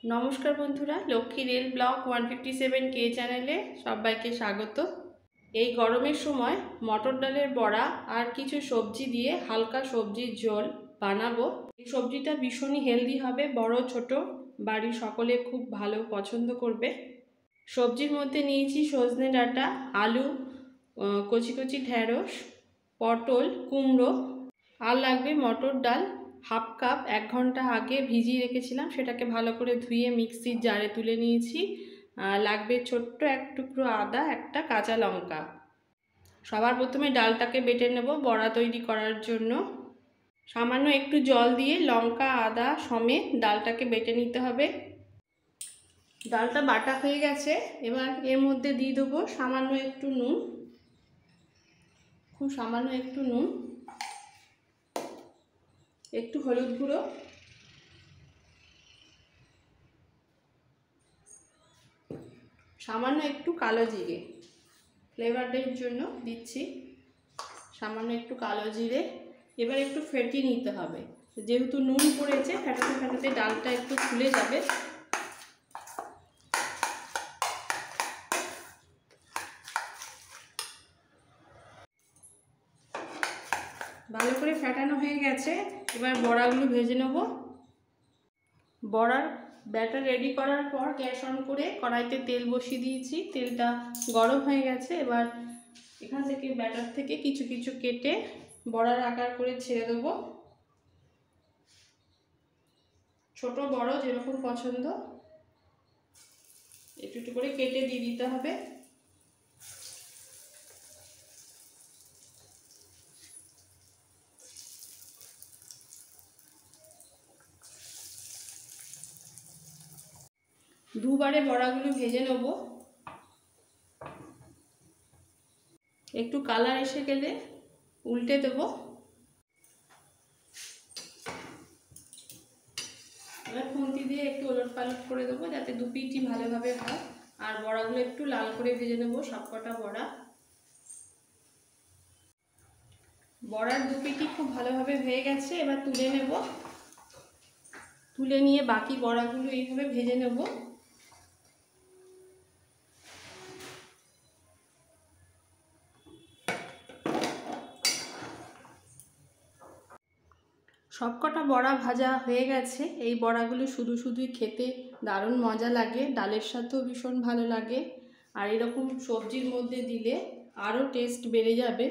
নমস্কার বন্ধুরা, Lakshmi rail blog 157K চ্যানেলে সবাইকে স্বাগত। এই গরমের সময় মটর ডালের বড়া আর কিছু সবজি দিয়ে হালকা সবজির ঝোল বানাবো। এই সবজিটা ভীষণই হেলদি হবে, বড় ছোট বাড়ির সকলে খুব ভালো পছন্দ করবে। সবজির মধ্যে নিয়েছি সজনে ডাঁটা, আলু, কচি কচি ঢেঁড়স, পটল, কুমড়ো, আর লাগবে মটর ডাল হাফ কাপ। 1 ঘন্টা আগে ভিজিয়ে রেখেছিলাম, সেটাকে ভালো করে ধুয়ে মিক্সির জারে তুলে নিয়েছি। লাগবে ছোট্ট এক টুকরো আদা, একটা কাঁচা লঙ্কা। সবার প্রথমে ডালটাকে বেটে নেব বড়া তৈরি করার জন্য। সামান্য একটু জল দিয়ে লঙ্কা আদা সমেত ডালটাকে বেটে নিতে হবে। ডালটা বাটা হয়ে গেছে, এবার এর মধ্যে দিয়ে দেবো সামান্য একটু নুন, খুব সামান্য একটু নুন, একটু হলুদ গুঁড়ো, সামান্য একটু কালো জিরে, ফ্লেভারের জন্য দিচ্ছি সামান্য একটু কালো জিরে। এবার একটু ফেটিয়ে নিতে হবে, যেহেতু নুন পড়েছে ফেটাতে ফেটাতে ডালটা একটু ফুলে যাবে। ভালো করে ফেটানো হয়ে গেছে, এবার বড়াগুলো ভেজে নেব। বড়ার ব্যাটার রেডি করার পর গ্যাস অন করে কড়াইতে তেল বসিয়ে দিয়েছি, তেলটা গরম হয়ে গেছে। এবার এখান থেকে ব্যাটার থেকে কিছু কিছু কেটে বড়ার আকার করে ছেড়ে দেবো। ছোট বড় যেরকম পছন্দ একটু একটু করে কেটে দিয়ে দিতে হবে। দুবারে বড়াগুলো ভেজে নেব। একটু কালার এসে গেলে উল্টে দেব। এবার খুন্তি দিয়ে একটু ওলট পালট করে দেবো যাতে দু পিঠই ভালোভাবে হয়। আর বড়াগুলো একটু লাল করে ভেজে নেব সবকটা বড়া। বড়ার দু পিঠই খুব ভালোভাবে হয়ে গেছে, এবার তুলে নেব। তুলে নিয়ে বাকি বড়াগুলো এইভাবে ভেজে নেব। সবকটা বড়া ভাজা হয়ে গেছে। এই বড়াগুলো শুধু শুধুই খেতে দারুণ মজা লাগে, ডালের সাথেও ভীষণ ভালো লাগে, আর এরকম সবজির মধ্যে দিলে আরও টেস্ট বেড়ে যাবে।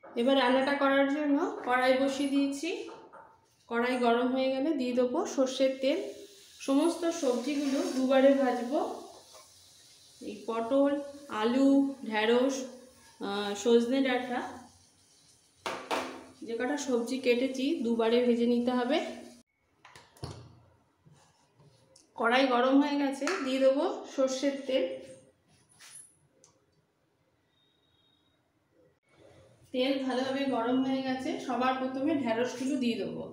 এবার রান্নাটা করার জন্য কড়াই বসিয়ে দিয়েছি। কড়াই গরম হয়ে গেলে দিয়ে দেবো সর্ষের তেল। সমস্ত সবজিগুলো দুবারে ভাজবো। এই পটল, আলু, ঢেঁড়স, সজনে ডাঁটা, যে কটা সবজি কেটেছি দুবারে ভেজে নিতে হবে। কড়াই গরম হয়ে গেছে, দিয়ে দেবো সর্ষের তেল। তেল ভালোভাবে গরম হয়ে গেছে, সবার প্রথমে ঢেঁড়সগুলো দিয়ে দেবো।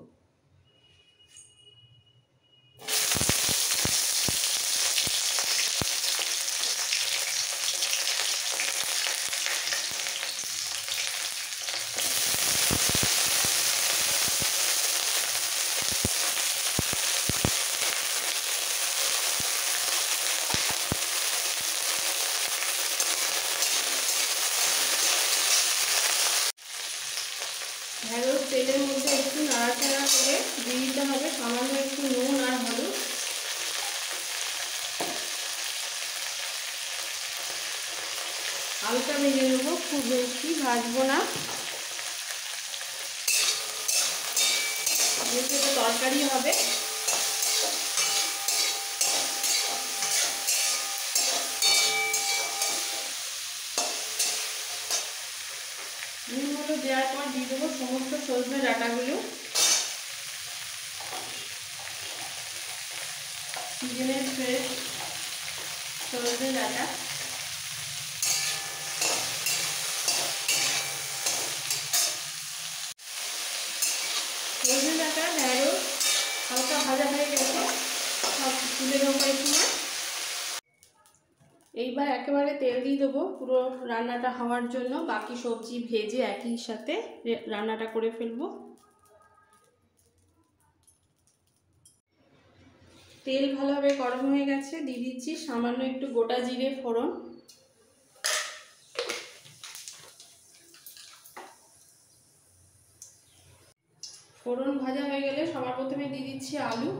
ঢেঁড়স তেলের মধ্যে একটু নাড়াচাড়া করে দিয়ে দিতে হবে সামান্য একটু নুন আর হলুদ। হালকা ভেজে নেবো, খুব বেশি ভাজবো না, যেহেতু এটা তরকারি হবে। নুন হলুদ দেওয়ার পর দিয়ে দেবো সমস্ত সজনে ডাঁটাগুলো। সিজনের ফ্রেশ সজনে ডাঁটা। সজনে ডাঁটা ঢেঁড়স হালকা ভাজা হয়ে গেছে, সব তুলে নেবো এই সময়। এইবার একেবারে তেল দিয়ে দেবো পুরো রান্নাটা হওয়ার জন্য। বাকি সবজি ভেজে একই সাথে রান্নাটা করে ফেলবো। তেল ভালোভাবে গরম হয়ে গেছে, দিয়ে দিচ্ছি সামান্য একটু গোটা জিরে ফোড়ন। ফোড়ন ভাজা হয়ে গেলে সবার প্রথমে দিয়ে দিচ্ছি আলু।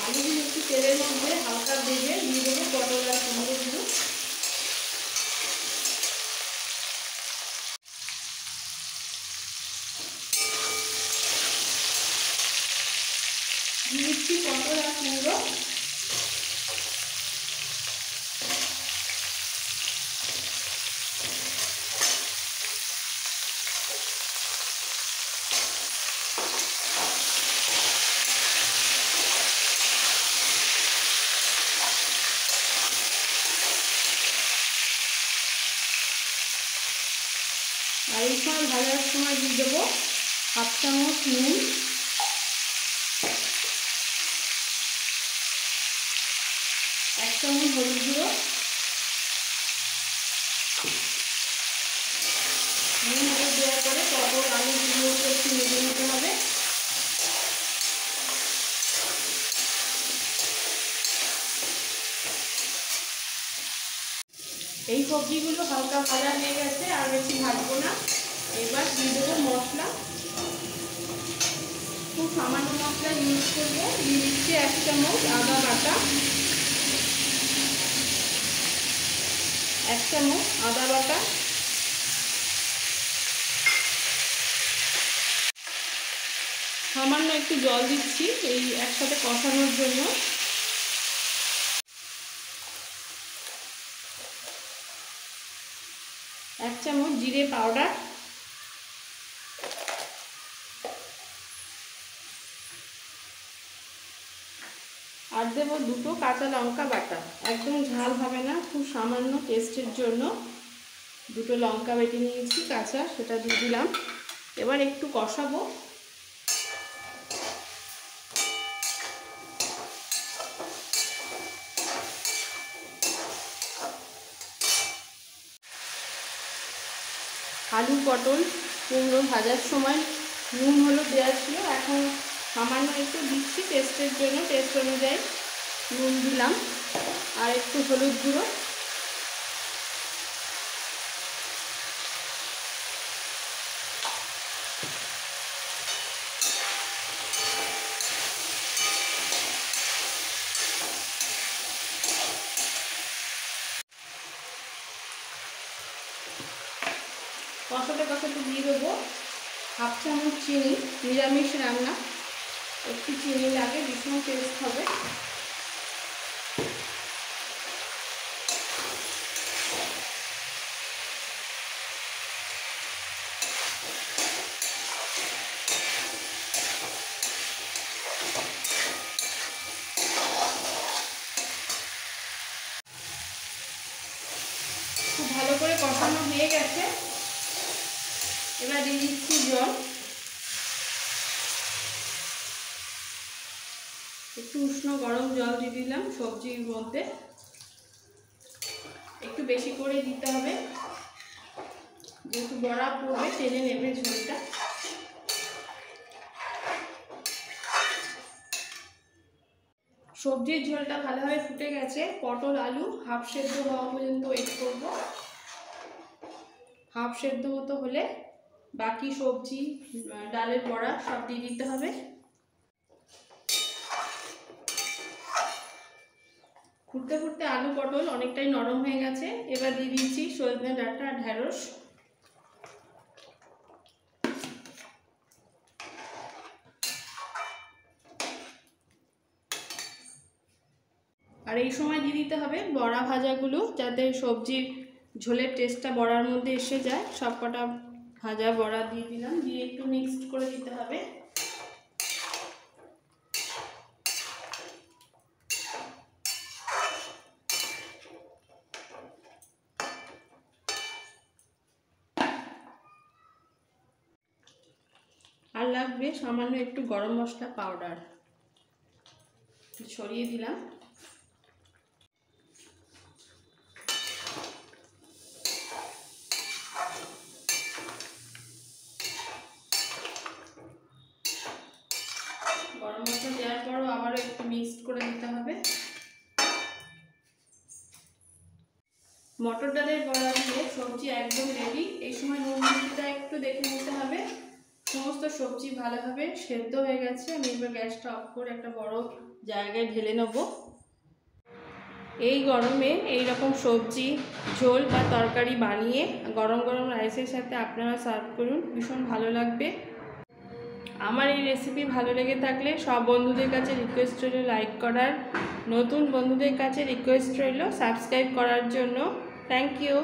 আলুগুলো একটু তেলের মধ্যে হালকা ভেজে দিয়ে দেবো পটল আর কুমড়োগুলো। দিয়ে দিচ্ছি পটল আর কুমড়ো। আর এই সময় ভাজার সময় দিয়ে দেবো 1/2 চামচ নুন, 1 চামচ হলুদ গুঁড়ো। নুন হলুদ দেওয়ার পরে পটল আলুগুলো একটু ভেজে নিতে হবে। এই সবজিগুলো হালকা ভাজা হয়ে গেছে, আর বেশি ভাজবো না। এবার দিয়ে দেবো মশলা। খুব সামান্য মশলা ইউজ করবো। দিয়ে দিচ্ছি 1 চামচ আদা বাটা, 1 চামচ আদা বাটা, সামান্য একটু জল দিচ্ছি এই একসাথে কষানোর জন্য। এক চামচ জিরে পাউডার, আর দেবো 2টো কাঁচা লঙ্কা বাটা। একদম ঝাল হবে না, খুব সামান্য টেস্টের জন্য 2টো লঙ্কা বেটে নিয়েছি কাঁচা, সেটা দিয়ে দিলাম। এবার একটু কষাবো। আলু পটল কুমড়ো ভাজার সময় নুন হলুদ দেওয়া ছিল, এখন সামান্য একটু দিচ্ছি টেস্টের জন্য। টেস্ট অনুযায়ী নুন দিলাম, আর একটু হলুদ গুঁড়ো। কষাতে কষাতে দিয়ে দেবো 1/2 চামচ চিনি। নিরামিষ রান্না, একটু চিনি লাগে, ভীষণ টেস্ট হবে। খুব ভালো করে কষানো হয়ে গেছে। এবার দিয়ে দিচ্ছি জল। একটু উষ্ণ গরম জল দিয়ে দিলাম সবজির মধ্যে। একটু বেশি করে দিতে হবে, যেহেতু বড়া পড়বে টেনে নেবে ঝোলটা। সবজির ঝোলটা ভালোভাবে ফুটে গেছে। পটল আলু হাফ সেদ্ধ হওয়া পর্যন্ত ওয়েট করব। হাফ সেদ্ধ মতো হলে বাকি সবজি ডালের বড়া সব দিয়ে দিতে হবে। ফুটতে ফুটতে আলু পটল অনেকটাই নরম হয়ে গেছে। এবার দিয়ে দিচ্ছি সজনে ডাঁটা আর ঢ্যাঁড়স। আর এই সময় দিয়ে দিতে হবে বড়া ভাজাগুলো, যাতে সবজির ঝোলের টেস্টটা বড়ার মধ্যে এসে যায়। সব কটা ভাজা বড়া দিয়ে দিলাম, দিয়ে একটু মিক্সড করে দিতে হবে। লাগবে সামান্য একটু গরম মশলা পাউডার ছড়িয়ে দিলাম। গরম মশলা দেওয়ার পরও আবারও একটু মিক্সড করে দিতে হবে। মটর ডালের বড়া দিয়ে সবজি একদম রেডি। এই সময় নুন মিষ্টিটা একটু দেখে নিতে হবে। সমস্ত সবজি ভালোভাবে সেদ্ধ হয়ে গেছে। আমি এবার গ্যাসটা অফ করে একটা বড় জায়গায় ঢেলে নেব। এই গরমে এই রকম সবজি ঝোল বা তরকারি বানিয়ে গরম গরম রাইসের সাথে আপনারা সার্ভ করুন, ভীষণ ভালো লাগবে। আমার এই রেসিপি ভালো লেগে থাকলে সব বন্ধুদের কাছে রিকোয়েস্ট রইল লাইক করার, নতুন বন্ধুদের কাছে রিকোয়েস্ট রইল সাবস্ক্রাইব করার জন্য। Thank you.